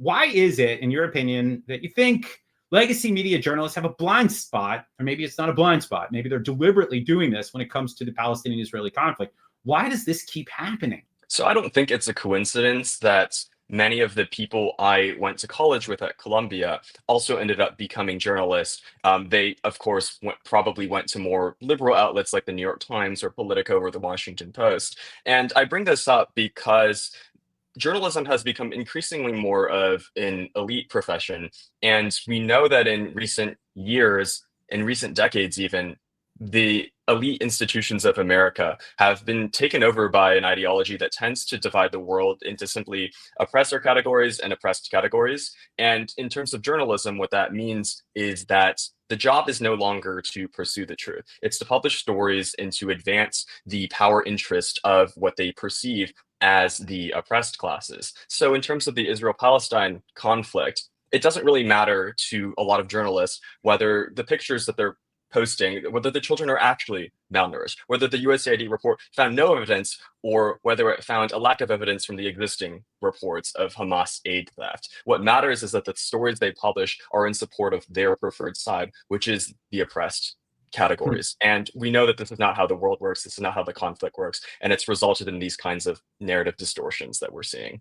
Why is it, in your opinion, that you think legacy media journalists have a blind spot, or maybe it's not a blind spot, maybe they're deliberately doing this when it comes to the Palestinian-Israeli conflict? Why does this keep happening? So I don't think it's a coincidence that many of the people I went to college with at Columbia also ended up becoming journalists. They, of course, probably went to more liberal outlets like the New York Times or Politico or the Washington Post. And I bring this up because journalism has become increasingly more of an elite profession. And we know that in recent years, in recent decades even, the elite institutions of America have been taken over by an ideology that tends to divide the world into simply oppressor categories and oppressed categories. And in terms of journalism, what that means is that the job is no longer to pursue the truth. It's to publish stories and to advance the power interest of what they perceive as the oppressed classes. So, in terms of the Israel Palestine conflict, it doesn't really matter to a lot of journalists whether the pictures that they're posting, whether the children are actually malnourished, whether the USAID report found no evidence, or whether it found a lack of evidence from the existing reports of Hamas aid theft. What matters is that the stories they publish are in support of their preferred side, which is the oppressed categories. And we know that this is not how the world works. This is not how the conflict works. And it's resulted in these kinds of narrative distortions that we're seeing.